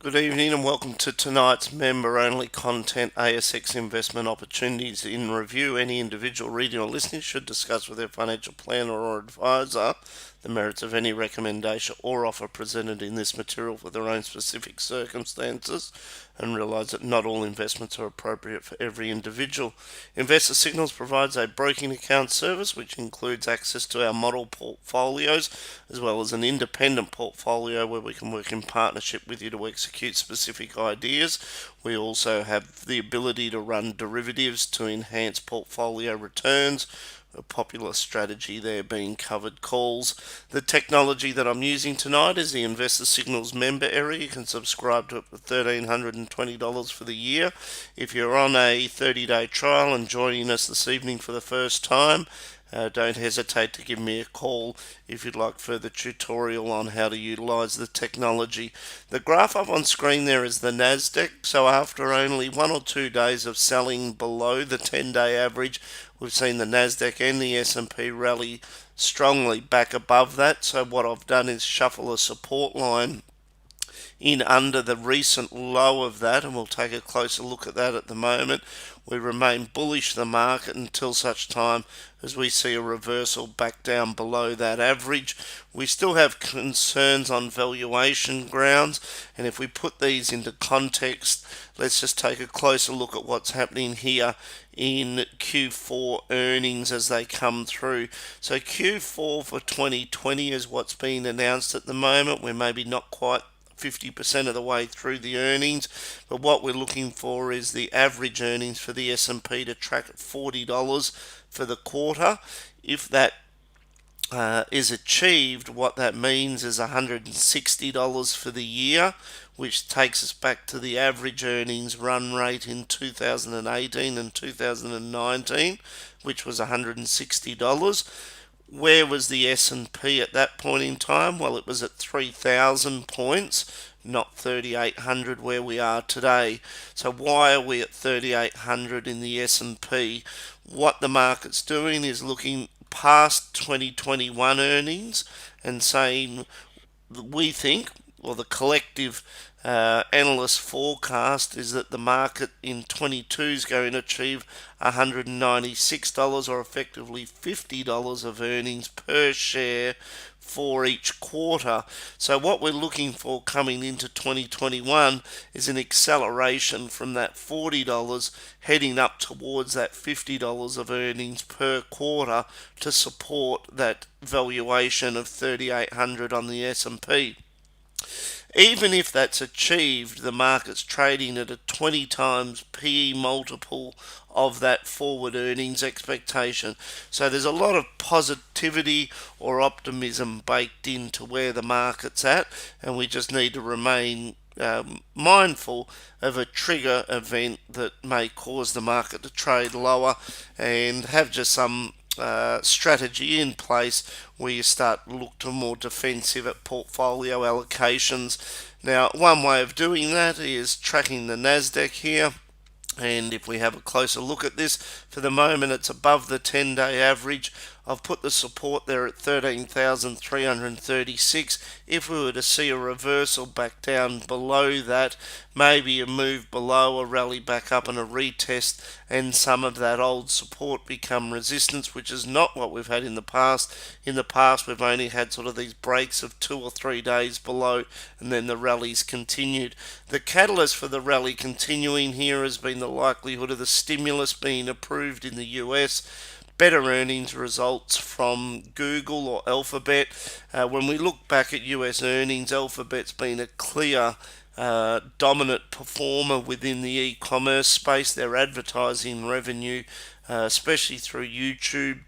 Good evening and welcome to tonight's member-only content ASX investment opportunities in review. Any individual reading or listening should discuss with their financial planner or advisor the merits of any recommendation or offer presented in this material for their own specific circumstances, and realise that not all investments are appropriate for every individual. Investor Signals provides a broking account service which includes access to our model portfolios as well as an independent portfolio where we can work in partnership with you to execute specific ideas. We also have the ability to run derivatives to enhance portfolio returns. A popular strategy there being covered calls. The technology that I'm using tonight is the Investor Signals member area. You can subscribe to it for $1,320 for the year. If you're on a 30-day trial and joining us this evening for the first time, don't hesitate to give me a call if you'd like further tutorial on how to utilize the technology. The graph up on screen there is the Nasdaq. So after only 1 or 2 days of selling below the 10-day average, we've seen the Nasdaq and the S&P rally strongly back above that. So what I've done is shuffle a support line in under the recent low of that, and we'll take a closer look at that at the moment. We remain bullish the market until such time as we see a reversal back down below that average. We still have concerns on valuation grounds, and if we put these into context, let's just take a closer look at what's happening here in Q4 earnings as they come through. So Q4 for 2020 is what's been announced at the moment. We're maybe not quite 50% of the way through the earnings, but what we're looking for is the average earnings for the S&P to track at $40 for the quarter. If that is achieved, what that means is $160 for the year, which takes us back to the average earnings run rate in 2018 and 2019, which was $160. Where was the S&P at that point in time? Well, it was at 3,000 points, not 3,800 where we are today. So why are we at 3,800 in the S&P? What the market's doing is looking past 2021 earnings and saying we think, or the collective analyst forecast is that the market in 22 is going to achieve $196 or effectively $50 of earnings per share for each quarter. So what we're looking for coming into 2021 is an acceleration from that $40 heading up towards that $50 of earnings per quarter to support that valuation of 3,800 on the S&P. Even if that's achieved, the market's trading at a 20 times PE multiple of that forward earnings expectation. So there's a lot of positivity or optimism baked into where the market's at, and we just need to remain mindful of a trigger event that may cause the market to trade lower, and have just some strategy in place where you start to look to more defensive at portfolio allocations. Now, one way of doing that is tracking the Nasdaq here. And if we have a closer look at this, for the moment it's above the 10-day average. I've put the support there at 13,336. If we were to see a reversal back down below that, maybe a move below, a rally back up and a retest, and some of that old support become resistance, which is not what we've had in the past. In the past, we've only had sort of these breaks of 2 or 3 days below, and then the rallies continued. The catalyst for the rally continuing here has been the likelihood of the stimulus being approved in the US. Better earnings results from Google or Alphabet. When we look back at US earnings, Alphabet's been a clear dominant performer within the e-commerce space. Their advertising revenue, especially through YouTube,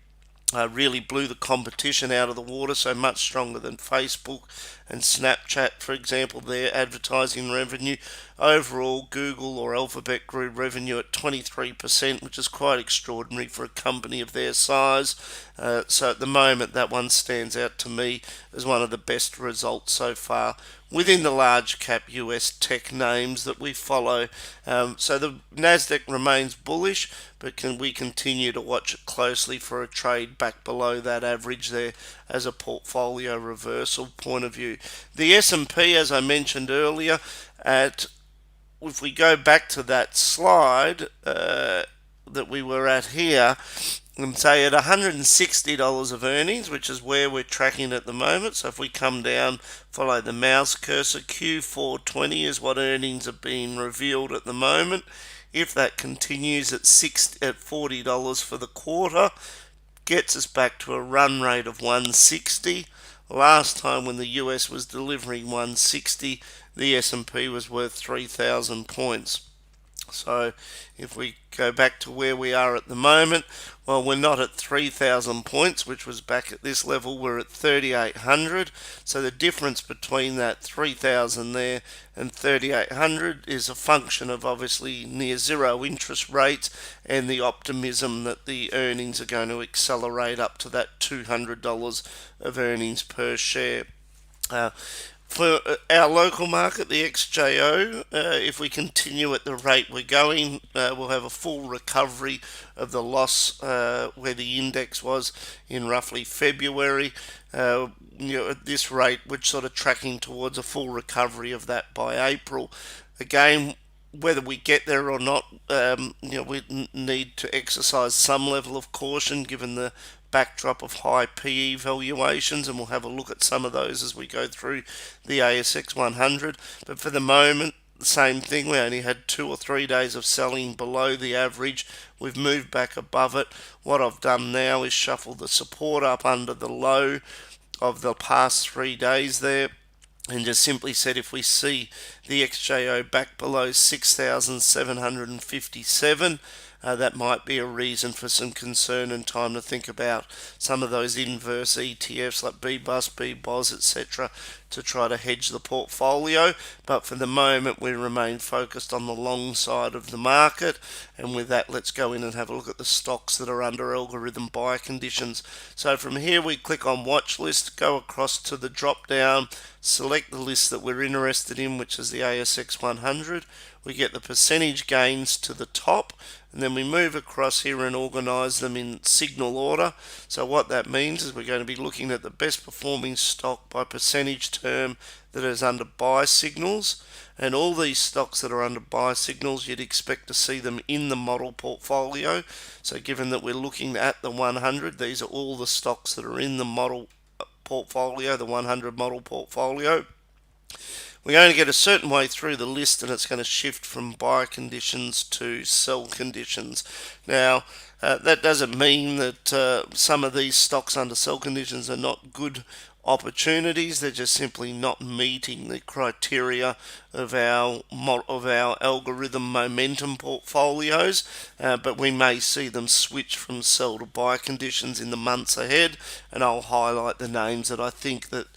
really blew the competition out of the water, so much stronger than Facebook and Snapchat, for example, their advertising revenue. Overall, Google or Alphabet grew revenue at 23%, which is quite extraordinary for a company of their size. So at the moment, that one stands out to me as one of the best results so far within the large cap US tech names that we follow. So the Nasdaq remains bullish, but we continue to watch it closely for a trade back below that average there as a portfolio reversal point of view. review. The S&P, as I mentioned earlier, if we go back to that slide that we were at here, and say at $160 of earnings, which is where we're tracking at the moment. So if we come down, follow the mouse cursor, Q420 is what earnings are being revealed at the moment. If that continues at $40 for the quarter, gets us back to a run rate of 160. Last time when the US was delivering 160, the S&P was worth 3,000 points. So if we go back to where we are at the moment, well, we're not at 3,000 points, which was back at this level. We're at 3,800. So the difference between that 3,000 there and 3,800 is a function of obviously near zero interest rates and the optimism that the earnings are going to accelerate up to that $200 of earnings per share. For our local market, the XJO, if we continue at the rate we're going, we'll have a full recovery of the loss where the index was in roughly February. At this rate, we're sort of tracking towards a full recovery of that by April. Again, whether we get there or not, we need to exercise some level of caution given the backdrop of high PE valuations, and we'll have a look at some of those as we go through the ASX 100. But for the moment, the same thing. We only had 2 or 3 days of selling below the average. We've moved back above it. What I've done now is shuffle the support up under the low of the past 3 days there, and just simply said if we see the XJO back below 6,757, that might be a reason for some concern and time to think about some of those inverse ETFs like BBUS, BBOS, etc. to try to hedge the portfolio. But for the moment, we remain focused on the long side of the market. And with that, let's go in and have a look at the stocks that are under algorithm buy conditions. So from here, we click on watch list, go across to the drop down, select the list that we're interested in, which is the ASX 100. We get the percentage gains to the top, and then we move across here and organise them in signal order. So what that means is we're going to be looking at the best performing stock by percentage term that is under buy signals, and all these stocks that are under buy signals, you'd expect to see them in the model portfolio. So given that we're looking at the 100, these are all the stocks that are in the model portfolio, the 100 model portfolio. We're going to get a certain way through the list, and it's going to shift from buy conditions to sell conditions. Now, that doesn't mean that some of these stocks under sell conditions are not good opportunities. They're just simply not meeting the criteria of our algorithm momentum portfolios, but we may see them switch from sell to buy conditions in the months ahead, and I'll highlight the names that I think that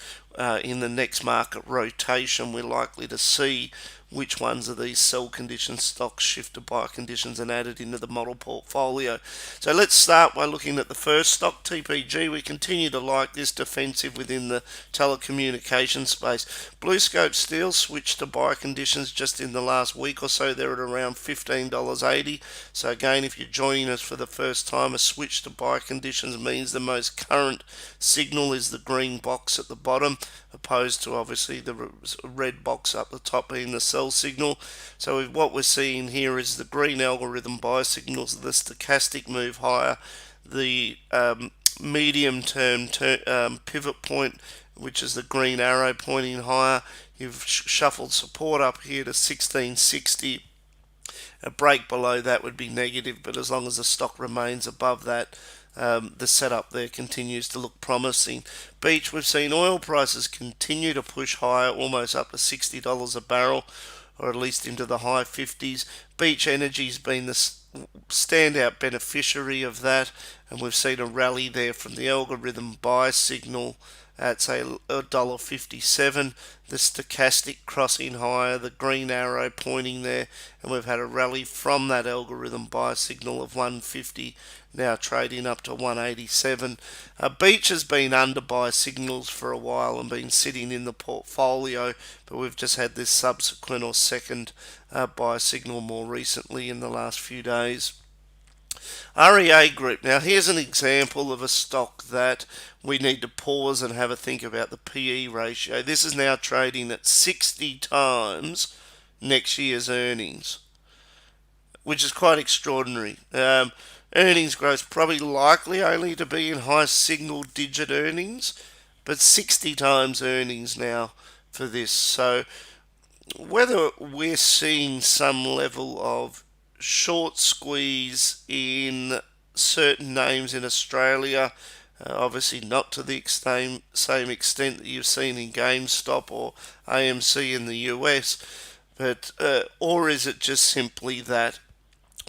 in the next market rotation we're likely to see which ones of these sell condition stocks shift to buy conditions and added into the model portfolio. So let's start by looking at the first stock, TPG. We continue to like this, defensive within the telecommunications space. BlueScope Steel switched to buy conditions just in the last week or so. They're at around $15.80. So again, if you're joining us for the first time, a switch to buy conditions means the most current signal is the green box at the bottom, opposed to obviously the red box up the top being the sell signal. So what we're seeing here is the green algorithm buy signals, the stochastic move higher, the medium term pivot point, which is the green arrow pointing higher. You've shuffled support up here to 1660. A break below that would be negative, but as long as the stock remains above that, the setup there continues to look promising. Beach, we've seen oil prices continue to push higher, almost up to $60 a barrel, or at least into the high 50s. Beach Energy's been the standout beneficiary of that, and we've seen a rally there from the algorithm buy signal at say $1.57, the stochastic crossing higher, the green arrow pointing there, and we've had a rally from that algorithm buy signal of 150, now trading up to 187. Beach has been under buy signals for a while and been sitting in the portfolio, but we've just had this subsequent or second buy signal more recently in the last few days. REA Group. Now, here's an example of a stock that we need to pause and have a think about the PE ratio. This is now trading at 60 times next year's earnings, which is quite extraordinary. Earnings growth probably likely only to be in high single digit earnings, but 60 times earnings now for this. So whether we're seeing some level of short squeeze in certain names in Australia, obviously not to the same extent that you've seen in GameStop or AMC in the US, but or is it just simply that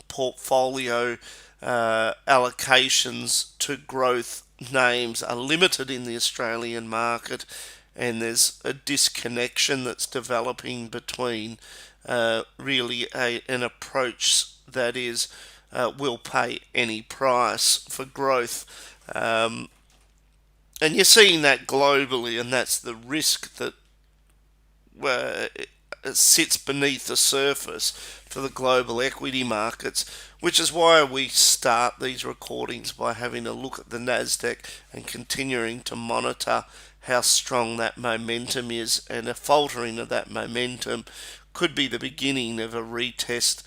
portfolio allocations to growth names are limited in the Australian market, and there's a disconnection that's developing between really an approach that is will pay any price for growth. And you're seeing that globally, and that's the risk that sits beneath the surface for the global equity markets, which is why we start these recordings by having a look at the Nasdaq and continuing to monitor how strong that momentum is, and a faltering of that momentum could be the beginning of a retest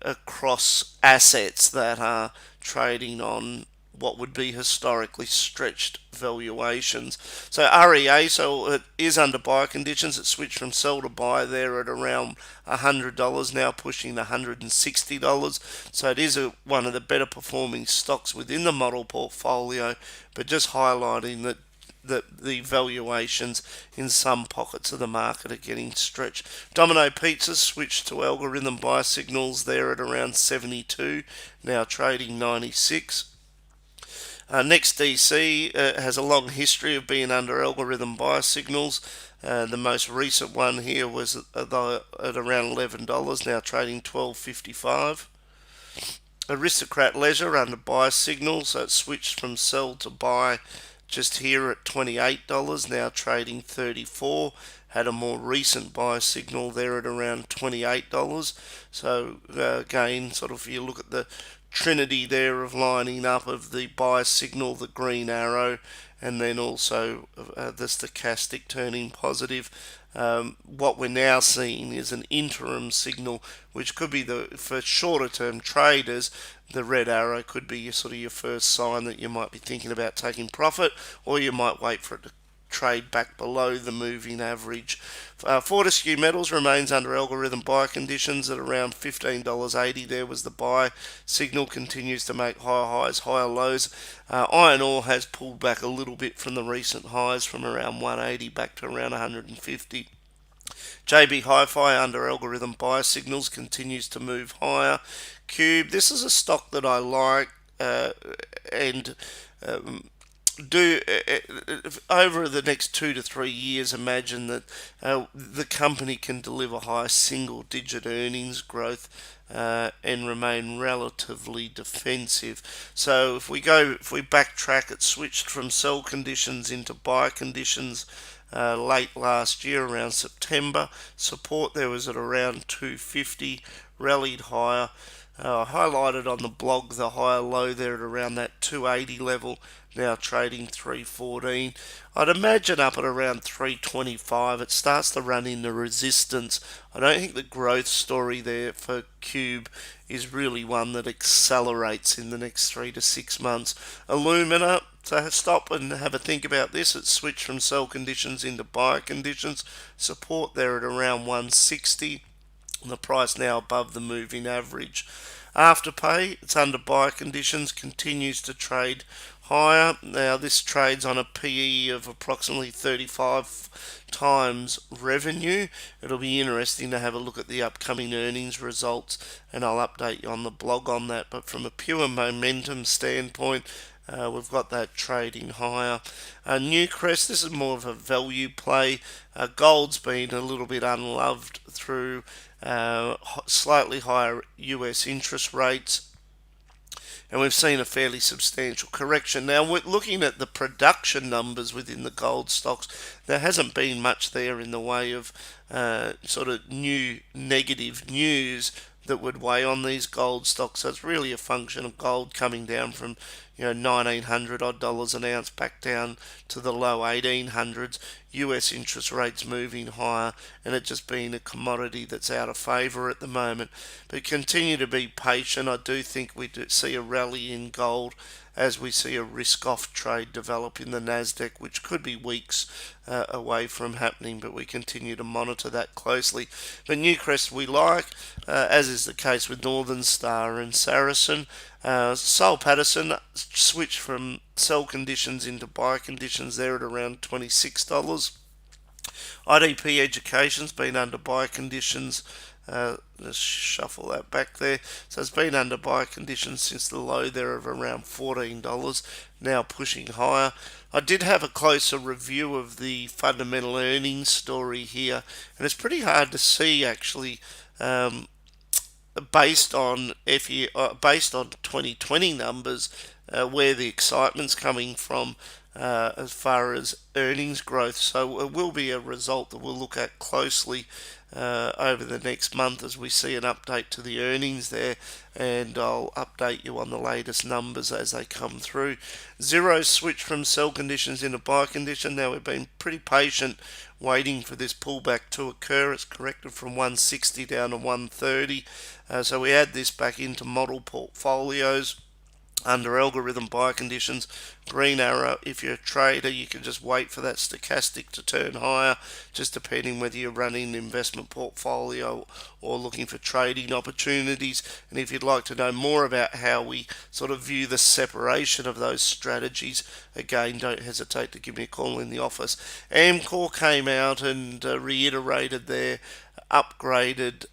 across assets that are trading on what would be historically stretched valuations. So REA, so it is under buy conditions. It switched from sell to buy there at around $100, now pushing $160. So it is one of the better performing stocks within the model portfolio, but just highlighting that the valuations in some pockets of the market are getting stretched. Domino Pizza switched to algorithm buy signals there at around 72, now trading 96. Next DC has a long history of being under algorithm buy signals. The most recent one here was at around $11, now trading $12.55. Aristocrat Leisure under buy signals, so it switched from sell to buy just here at $28, now trading $34. Had a more recent buy signal there at around $28. So again, sort of, you look at the trinity there of lining up of the buy signal, the green arrow, and then also the stochastic turning positive. What we're now seeing is an interim signal, which could be for shorter term traders. The red arrow could be your first sign that you might be thinking about taking profit, or you might wait for it to trade back below the moving average. Fortescue Metals remains under algorithm buy conditions at around $15.80. There was the buy signal, continues to make higher highs, higher lows. Iron ore has pulled back a little bit from the recent highs, from around 180 back to around 150. JB Hi-Fi under algorithm buy signals continues to move higher. Cube, this is a stock that I like, and do over the next 2 to 3 years, imagine that the company can deliver high single digit earnings growth and remain relatively defensive. So if we backtrack, it switched from sell conditions into buy conditions late last year around September. Support there was at around 250, rallied higher. Highlighted on the blog the higher low there at around that 280 level, now trading 314. I'd imagine up at around 325 it starts to run into resistance. I don't think the growth story there for Cube is really one that accelerates in the next 3 to 6 months. Alumina, so stop and have a think about this. It switched from sell conditions into buy conditions. Support there at around 160. The price now above the moving average. Afterpay, it's under buy conditions, continues to trade higher. Now this trades on a PE of approximately 35 times revenue. It'll be interesting to have a look at the upcoming earnings results, and I'll update you on the blog on that. But from a pure momentum standpoint, we've got that trading higher. Newcrest, this is more of a value play. Gold's been a little bit unloved through slightly higher US interest rates, and we've seen a fairly substantial correction. Now, we're looking at the production numbers within the gold stocks. There hasn't been much there in the way of sort of new negative news that would weigh on these gold stocks. So it's really a function of gold coming down from 1900 odd dollars an ounce back down to the low 1800s. US interest rates moving higher, and it just being a commodity that's out of favour at the moment. But continue to be patient. I do think we do see a rally in gold as we see a risk-off trade develop in the Nasdaq, which could be weeks away from happening, but we continue to monitor that closely. But Newcrest we like, as is the case with Northern Star and Saracen. Sol Patterson switched from sell conditions into buy conditions there at around $26. IDP Education's been under buy conditions. Let's shuffle that back there. So it's been under buy conditions since the low there of around $14, now pushing higher. I did have a closer review of the fundamental earnings story here, and it's pretty hard to see actually. Based on based on 2020 numbers, where the excitement's coming from as far as earnings growth. So it will be a result that we'll look at closely over the next month as we see an update to the earnings there, and I'll update you on the latest numbers as they come through. Zero switch from sell conditions into buy condition. Now we've been pretty patient waiting for this pullback to occur. It's corrected from 160 down to 130. So we add this back into model portfolios under algorithm buy conditions. Green arrow, if you're a trader, you can just wait for that stochastic to turn higher, just depending whether you're running an investment portfolio or looking for trading opportunities. And if you'd like to know more about how we sort of view the separation of those strategies, again, don't hesitate to give me a call in the office. Amcor came out and reiterated their upgraded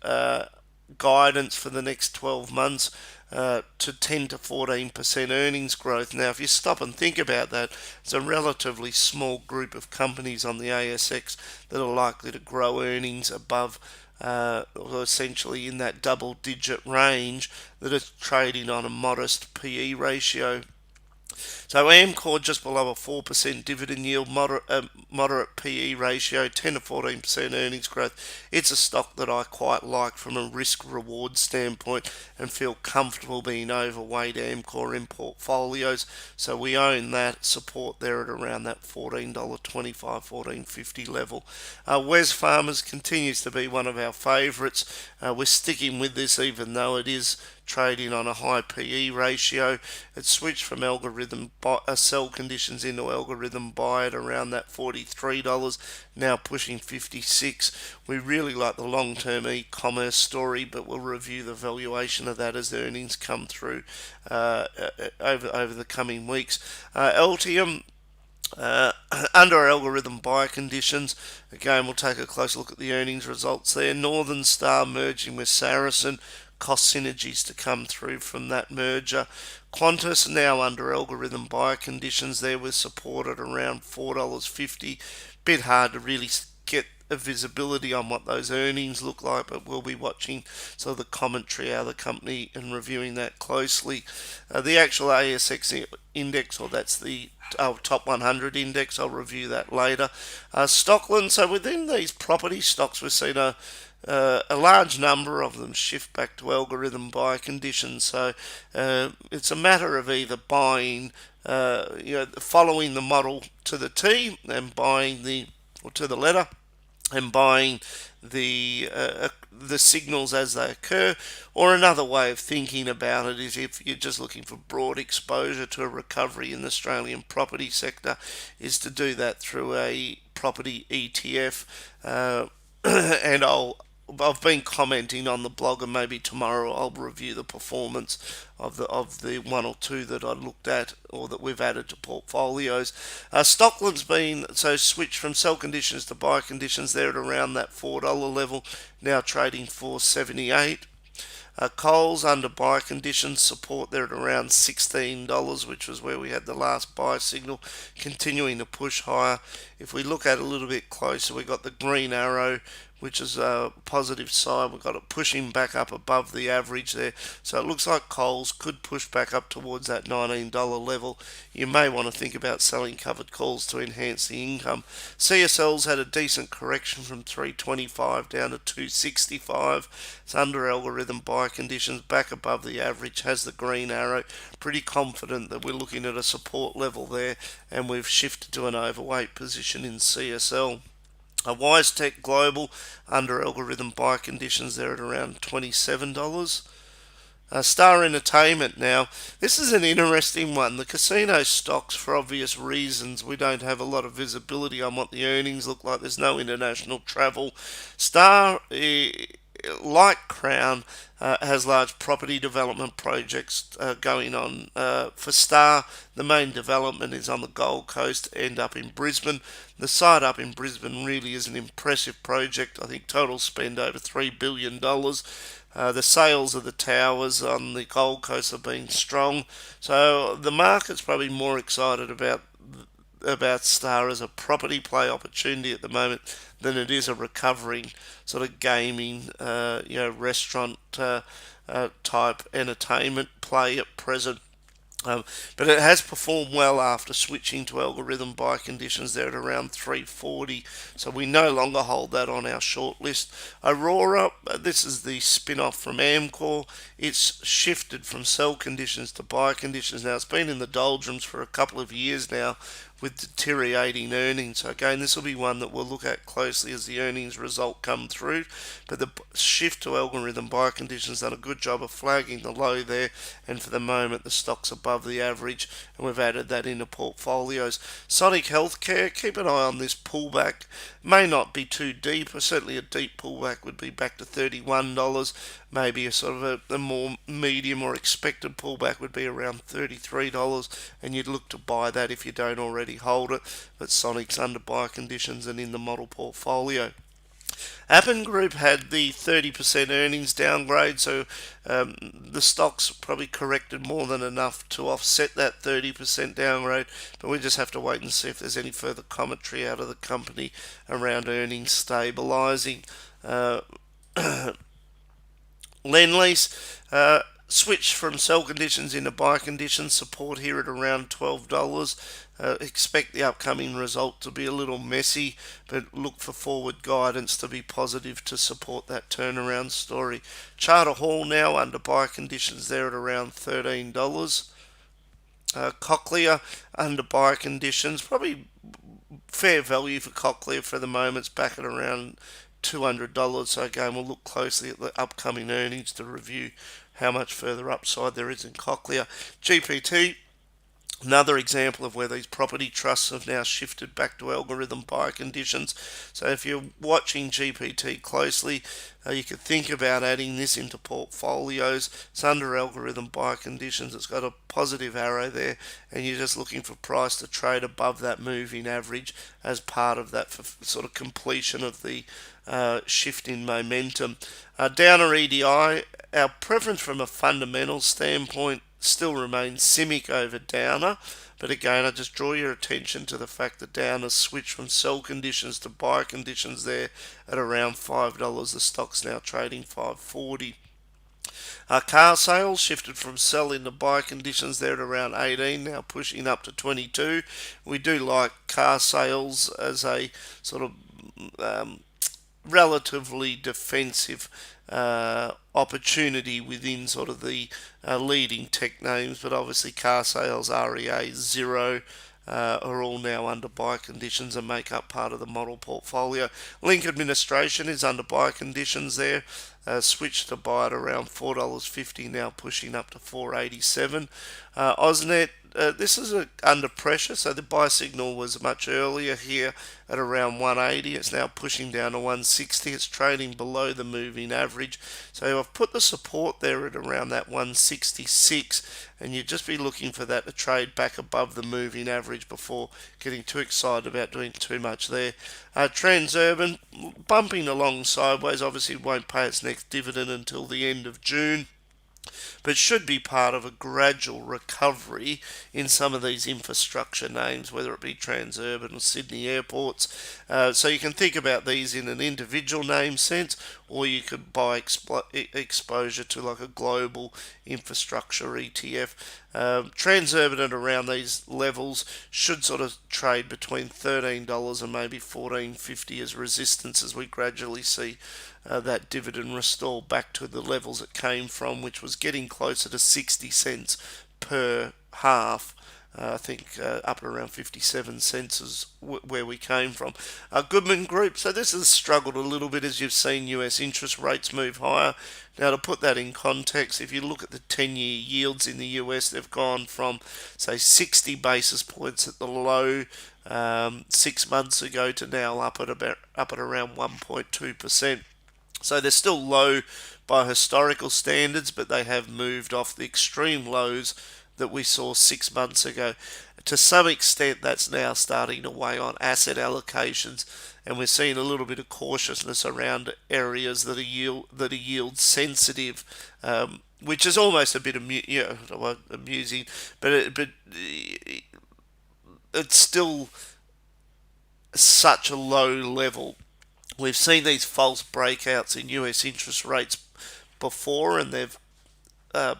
guidance for the next 12 months to 10 to 14% earnings growth. Now, if you stop and think about that, it's a relatively small group of companies on the ASX that are likely to grow earnings above, essentially in that double-digit range, that are trading on a modest PE ratio. So Amcor just below a 4% dividend yield, moderate PE ratio, 10 to 14% earnings growth. It's a stock that I quite like from a risk-reward standpoint and feel comfortable being overweight Amcor in portfolios. So we own that, support there at around that $14.25, $14.50 level. Wesfarmers continues to be one of our favourites. We're sticking with this even though it is trading on a high PE ratio. It switched from algorithm sell conditions into algorithm buy at around that $43, now pushing 56. We really like the long-term e-commerce story, but we'll review the valuation of that as earnings come through over the coming weeks. Altium, under algorithm buy conditions, again we'll take a close look at the earnings results there. Northern Star merging with Saracen, cost synergies to come through from that merger. Qantas now under algorithm buy conditions there with support at around $4.50. Bit hard to really get a visibility on what those earnings look like, but we'll be watching sort of the commentary out of the company and reviewing that closely. The actual ASX index, or that's the top 100 index, I'll review that later. Stockland, so within these property stocks, we've seen a large number of them shift back to algorithm buy conditions. So it's a matter of either buying, following the model to the T and buying to the letter, and buying the signals as they occur. Or another way of thinking about it is, if you're just looking for broad exposure to a recovery in the Australian property sector, is to do that through a property ETF. And I've been commenting on the blog, and maybe tomorrow I'll review the performance of the one or two that I looked at or that we've added to portfolios. Stockland's been switched from sell conditions to buy conditions there at around that $4 level, now trading $4.78. Coles under buy conditions, support there at around $16, which was where we had the last buy signal, continuing to push higher. If we look at it a little bit closer, we got the green arrow, which is a positive sign. We've got it pushing back up above the average there. So it looks like Coles could push back up towards that $19 level. You may want to think about selling covered calls to enhance the income. CSL's had a decent correction from 325 down to 265. It's under algorithm buy conditions, back above the average, has the green arrow. Pretty confident that we're looking at a support level there, and we've shifted to an overweight position in CSL. WiseTech Global under algorithm buy conditions there at around $27. Star Entertainment now. This is an interesting one. The casino stocks, for obvious reasons, we don't have a lot of visibility on what the earnings look like. There's no international travel. Star, like Crown, has large property development projects going on. For Star, the main development is on the Gold Coast and up in Brisbane. The site up in Brisbane really is an impressive project. I think total spend over $3 billion. The sales of the towers on the Gold Coast have been strong. So the market's probably more excited about Star as a property play opportunity at the moment than it is a recovering sort of gaming, restaurant type entertainment play at present. But it has performed well after switching to algorithm buy conditions there at around 340. So we no longer hold that on our short list. Aurora, this is the spin-off from Amcor. It's shifted from sell conditions to buy conditions. Now it's been in the doldrums for a couple of years now with deteriorating earnings. So again, this will be one that we'll look at closely as the earnings result come through. But the shift to algorithm buy conditions done a good job of flagging the low there, and for the moment the stock's above the average, and we've added that into portfolios. Sonic Healthcare, keep an eye on this pullback. May not be too deep, or certainly a deep pullback would be back to $31. Maybe a sort of a more medium or expected pullback would be around $33, and you'd look to buy that if you don't already hold it. But Sonic's under buy conditions and in the model portfolio. Appen Group had the 30% earnings downgrade, so the stock's probably corrected more than enough to offset that 30% downgrade, but we just have to wait and see if there's any further commentary out of the company around earnings stabilising. Lendlease switched from sell conditions into buy conditions, support here at around $12. Expect the upcoming result to be a little messy, but look for forward guidance to be positive to support that turnaround story. Charter Hall now under buy conditions there at around $13. Cochlear under buy conditions, probably fair value for Cochlear for the moment. It's back at around $200. So again, we'll look closely at the upcoming earnings to review how much further upside there is in Cochlear. GPT, another example of where these property trusts have now shifted back to algorithm buy conditions. So if you're watching GPT closely, you could think about adding this into portfolios. It's under algorithm buy conditions. It's got a positive arrow there, and you're just looking for price to trade above that moving average as part of that for sort of completion of the shift in momentum. Downer EDI, our preference from a fundamental standpoint still remains CIMIC over Downer, but again, I just draw your attention to the fact that Downer switched from sell conditions to buy conditions there at around $5. The stock's now trading $5.40. Car sales shifted from sell into buy conditions there at around 18, now pushing up to 22. We do like car sales as a sort of relatively defensive opportunity within sort of the leading tech names, but obviously car sales, REA, Xero, are all now under buy conditions and make up part of the model portfolio. Link Administration is under buy conditions there. Switched to buy at around $4.50, now pushing up to $4.87. AusNet, this is under pressure, so the buy signal was much earlier here at around 180. It's now pushing down to 160. It's trading below the moving average. So I've put the support there at around that 166, and you'd just be looking for that to trade back above the moving average before getting too excited about doing too much there. Transurban, bumping along sideways, obviously won't pay its next dividend until the end of June. but should be part of a gradual recovery in some of these infrastructure names, whether it be Transurban or Sydney airports. So you can think about these in an individual name sense, or you could buy exposure to like a global infrastructure ETF. Transurban at around these levels should sort of trade between $13 and maybe $14.50 as resistance as we gradually see that dividend restore back to the levels it came from, which was getting closer to 60 cents per half. I think up at around 57 cents is where we came from. Goodman Group, so this has struggled a little bit as you've seen US interest rates move higher. Now, to put that in context, if you look at the 10-year yields in the US, they've gone from, say, 60 basis points at the low 6 months ago to now up at around 1.2%. So they're still low by historical standards, but they have moved off the extreme lows that we saw 6 months ago. To some extent, that's now starting to weigh on asset allocations, and we're seeing a little bit of cautiousness around areas that are yield sensitive, which is almost a bit amusing, but it's still such a low level. We've seen these false breakouts in US interest rates before, and they've uh,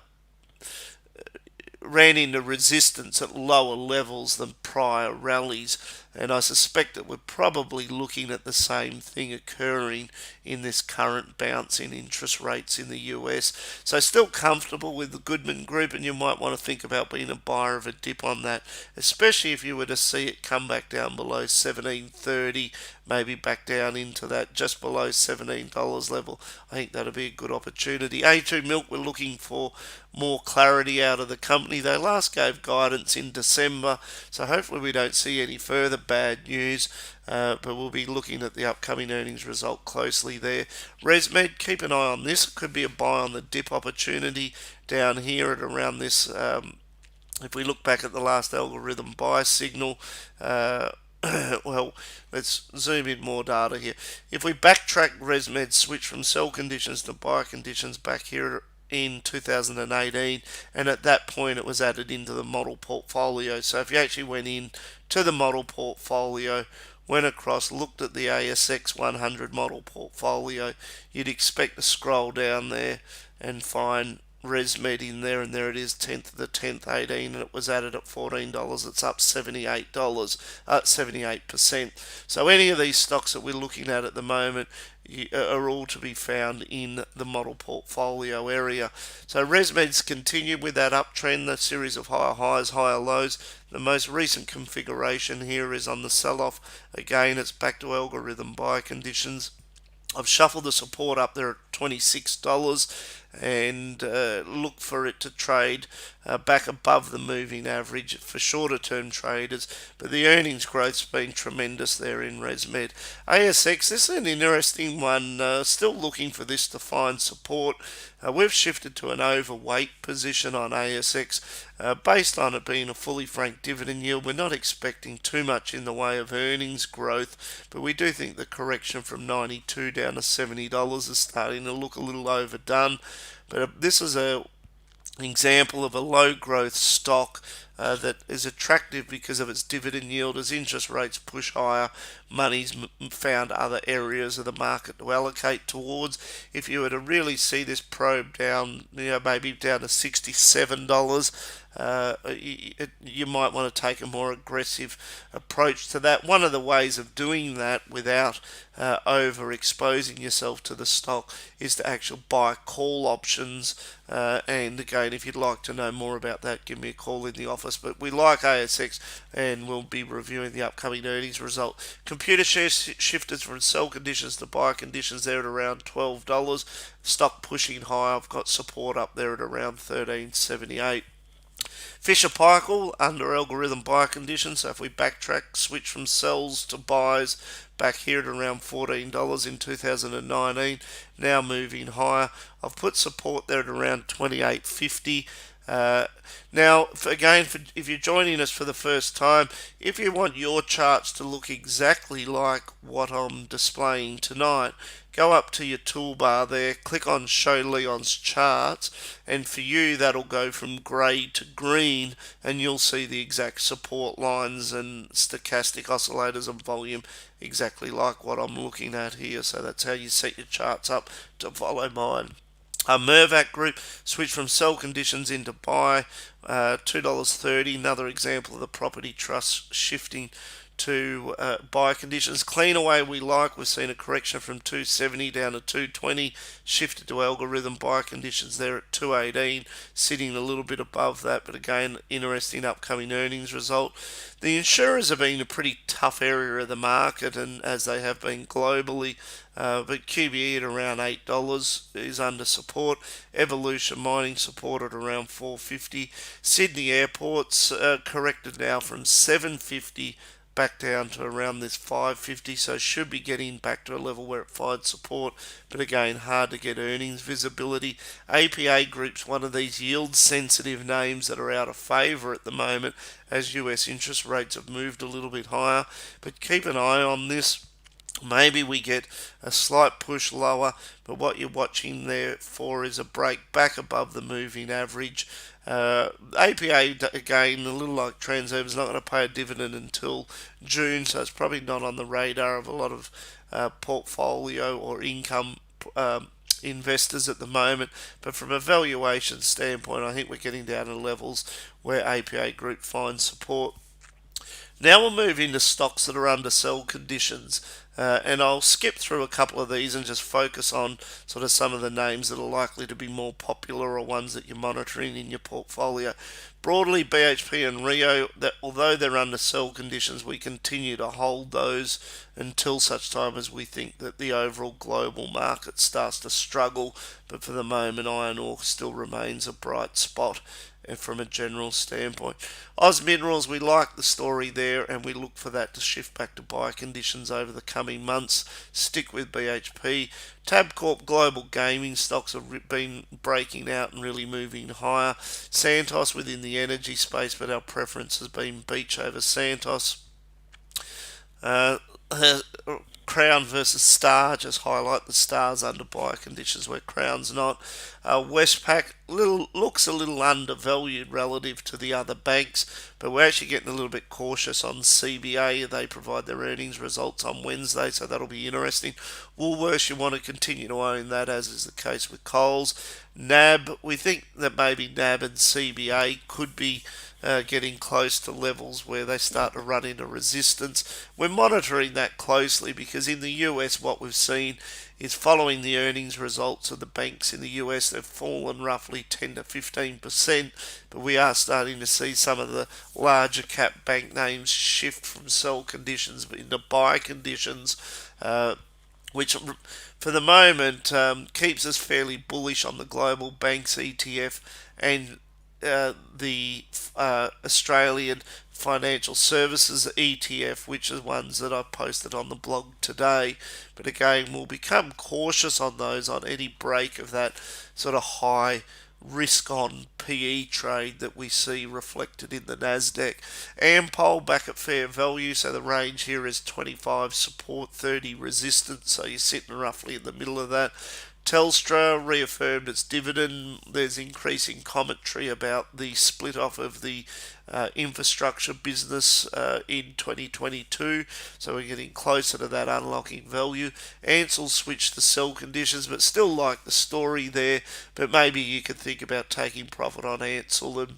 ran into resistance at lower levels than prior rallies, and I suspect that we're probably looking at the same thing occurring in this current bounce in interest rates in the US. So still comfortable with the Goodman Group, and you might want to think about being a buyer of a dip on that, especially if you were to see it come back down below 17.30, maybe back down into that just below $17 level. I think that'll be a good opportunity. A2 Milk, we're looking for more clarity out of the company. They last gave guidance in December, so hopefully we don't see any further bad news, but we'll be looking at the upcoming earnings result closely there. ResMed, keep an eye on this. It could be a buy on the dip opportunity down here at around this. If we look back at the last algorithm buy signal, well, let's zoom in more data here. If we backtrack, ResMed switch from sell conditions to buy conditions back here in 2018, and at that point it was added into the model portfolio. So if you actually went in to the model portfolio, went across, looked at the ASX 100 model portfolio, you'd expect to scroll down there and find ResMed in there, and there it is, 10th of the 10th, 18, and it was added at $14. It's up $78, 78%. So any of these stocks that we're looking at the moment are all to be found in the model portfolio area. So ResMed's continued with that uptrend, the series of higher highs, higher lows. The most recent configuration here is on the sell-off. Again, it's back to algorithm buy conditions. I've shuffled the support up there at $26 and look for it to trade back above the moving average for shorter term traders, but the earnings growth's been tremendous there in ResMed. ASX, this is an interesting one, still looking for this to find support. We've shifted to an overweight position on ASX based on it being a fully franked dividend yield. We're not expecting too much in the way of earnings growth, but we do think the correction from 92 down to $70 is starting to look a little overdone. But this is an example of a low growth stock that is attractive because of its dividend yield. As interest rates push higher, money's found other areas of the market to allocate towards. If you were to really see this probe down, maybe down to $67, you might want to take a more aggressive approach to that. One of the ways of doing that without overexposing yourself to the stock is to actually buy call options. And again, if you'd like to know more about that, give me a call in the office. But we like ASX, and we'll be reviewing the upcoming earnings result. Computer shares shifted from sell conditions to buy conditions there at around $12. Stock pushing high. I've got support up there at around $13.78. Fisher Paykel under algorithm buy conditions. So if we backtrack, switch from sells to buys back here at around $14 in 2019, now moving higher. I've put support there at around $28.50. Uh, Now, if you're joining us for the first time, if you want your charts to look exactly like what I'm displaying tonight, go up to your toolbar there, click on Show Leon's Charts, and for you that'll go from grey to green, and you'll see the exact support lines and stochastic oscillators and volume exactly like what I'm looking at here. So that's how you set your charts up to follow mine. Mervac Group switched from sell conditions into buy, $2.30. Another example of the property trust shifting to buy conditions. Cleanaway we like. We've seen a correction from 270 down to 220. Shifted to algorithm buy conditions there at 218, sitting a little bit above that. But again, interesting upcoming earnings result. The insurers have been a pretty tough area of the market, and as they have been globally. But QBE at around $8 is under support. Evolution Mining support at around 450. Sydney Airport's corrected now from 750 back down to around this 550, so should be getting back to a level where it finds support, but again hard to get earnings visibility. APA Group's one of these yield sensitive names that are out of favour at the moment as US interest rates have moved a little bit higher, but keep an eye on this. Maybe we get a slight push lower, but what you're watching there for is a break back above the moving average. APA, again, a little like Transurban, is not going to pay a dividend until June, so it's probably not on the radar of a lot of portfolio or income investors at the moment. But from a valuation standpoint, I think we're getting down to levels where APA Group finds support. Now we'll move into stocks that are under sell conditions. And I'll skip through a couple of these and just focus on sort of some of the names that are likely to be more popular or ones that you're monitoring in your portfolio. Broadly, BHP and Rio, that although they're under sell conditions, we continue to hold those until such time as we think that the overall global market starts to struggle. But for the moment, iron ore still remains a bright spot from a general standpoint. Oz Minerals, we like the story there, and we look for that to shift back to buy conditions over the coming months. Stick with BHP. Tabcorp Global Gaming stocks have been breaking out and really moving higher. Santos within the energy space, but our preference has been Beach over Santos. Uh, Crown versus Star, just highlight the Stars under buy conditions where Crown's not. Westpac looks a little undervalued relative to the other banks, but we're actually getting a little bit cautious on CBA. They provide their earnings results on Wednesday, so that'll be interesting. Woolworths, you want to continue to own that, as is the case with Coles. NAB, we think that maybe NAB and CBA could be getting close to levels where they start to run into resistance. We're monitoring that closely because in the US what we've seen is following the earnings results of the banks in the US, they've fallen roughly 10 to 15%, but we are starting to see some of the larger cap bank names shift from sell conditions into buy conditions, which for the moment keeps us fairly bullish on the global banks ETF and the Australian Financial Services ETF, which are ones that I posted on the blog today. But again, we'll become cautious on those on any break of that sort of high risk on PE trade that we see reflected in the Nasdaq. Ampol back at fair value, so the range here is 25 support, 30 resistance, so you're sitting roughly in the middle of that. Telstra reaffirmed its dividend. There's increasing commentary about the split off of the infrastructure business in 2022, so we're getting closer to that unlocking value. Ansell switched to sell conditions, but still like the story there, but maybe you could think about taking profit on Ansell and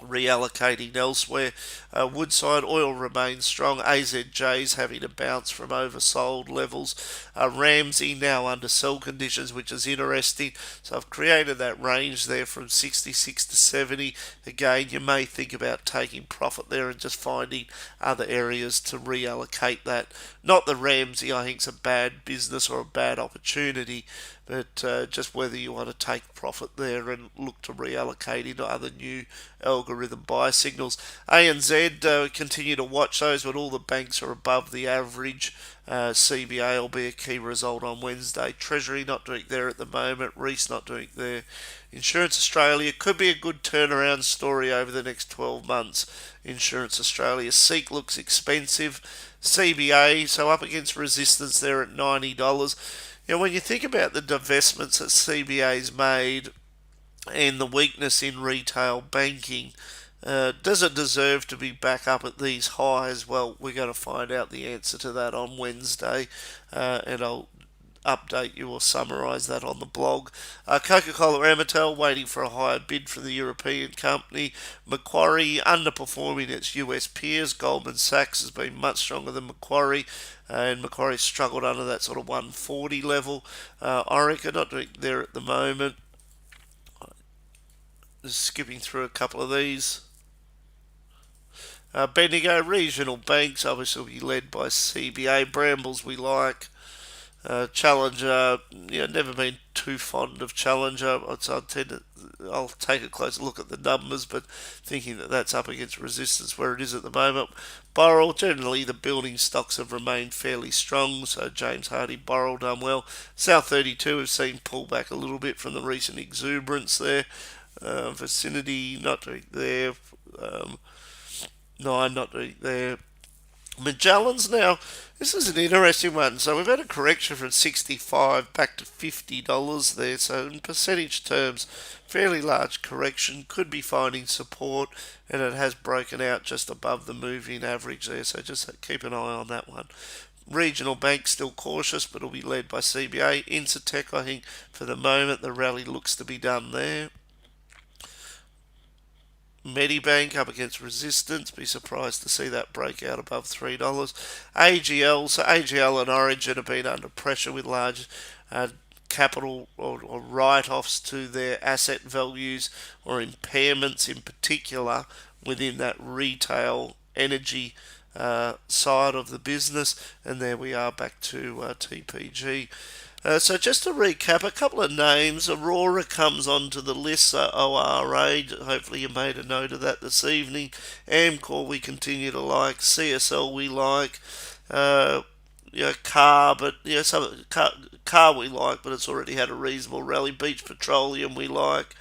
reallocating elsewhere. Woodside Oil remains strong. AZJ's having a bounce from oversold levels. Ramsay now under sell conditions, which is interesting. So I've created that range there from 66 to 70. Again, you may think about taking profit there and just finding other areas to reallocate that. Not the Ramsay, I think, is a bad business or a bad opportunity, but just whether you want to take profit there and look to reallocate into other new algorithm buy signals. ANZ, continue to watch those, but all the banks are above the average. CBA will be a key result on Wednesday. Treasury not doing there at the moment. Reece not doing there. Insurance Australia could be a good turnaround story over the next 12 months. Insurance Australia. Seek looks expensive. CBA, so up against resistance there at $90. When you think about the divestments that CBA's made and the weakness in retail banking, does it deserve to be back up at these highs? Well, we're going to find out the answer to that on Wednesday, and I'll update you or summarise that on the blog. Coca-Cola Amatil waiting for a higher bid from the European company. Macquarie underperforming its US peers. Goldman Sachs has been much stronger than Macquarie, and Macquarie struggled under that sort of 140 level. Orica not doing there at the moment. Just skipping through a couple of these. Bendigo regional banks obviously will be led by CBA. Brambles we like. Challenger, never been too fond of Challenger. I'll take a closer look at the numbers, but thinking that that's up against resistance where it is at the moment. Boral, generally the building stocks have remained fairly strong, so James Hardie, Boral done well. South 32 have seen pull back a little bit from the recent exuberance there. Vicinity not doing there. Nine not doing there. Magellan's now, this is an interesting one. So we've had a correction from 65 back to $50 there. So in percentage terms, fairly large correction. Could be finding support, and it has broken out just above the moving average there. So just keep an eye on that one. Regional banks still cautious, but will be led by CBA. Incitec, I think, for the moment, the rally looks to be done there. Medibank up against resistance. Be surprised to see that break out above $3. AGL, so AGL and Origin have been under pressure with large capital or write-offs to their asset values or impairments in particular within that retail energy side of the business. And there we are back to TPG. So just to recap, a couple of names. Aurora comes onto the list, so ORA, hopefully you made a note of that this evening. Amcor we continue to like. CSL we like. Car, but car we like, but it's already had a reasonable rally. Beach Petroleum we like.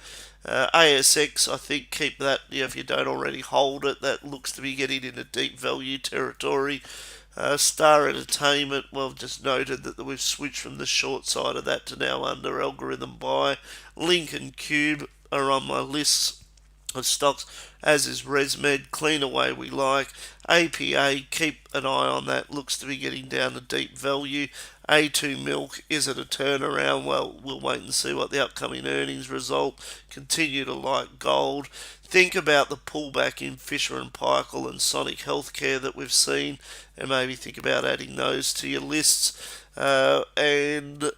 ASX, I think keep that, if you don't already hold it. That looks to be getting into deep value territory. Star Entertainment, well, just noted that we've switched from the short side of that to now under algorithm buy. Link and Cube are on my list of stocks, as is ResMed. Cleanaway we like. APA, keep an eye on that, looks to be getting down to deep value. A2 Milk, is it a turnaround? Well, we'll wait and see what the upcoming earnings result. Continue to like gold. Think about the pullback in Fisher & Paykel and Sonic Healthcare that we've seen, and maybe think about adding those to your lists. And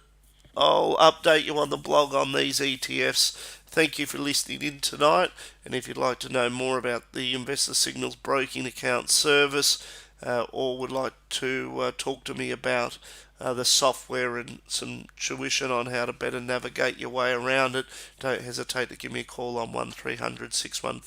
I'll update you on the blog on these ETFs. Thank you for listening in tonight, and if you'd like to know more about the Investor Signals broking account service, or would like to talk to me about the software and some tuition on how to better navigate your way around it, don't hesitate to give me a call on 1300 614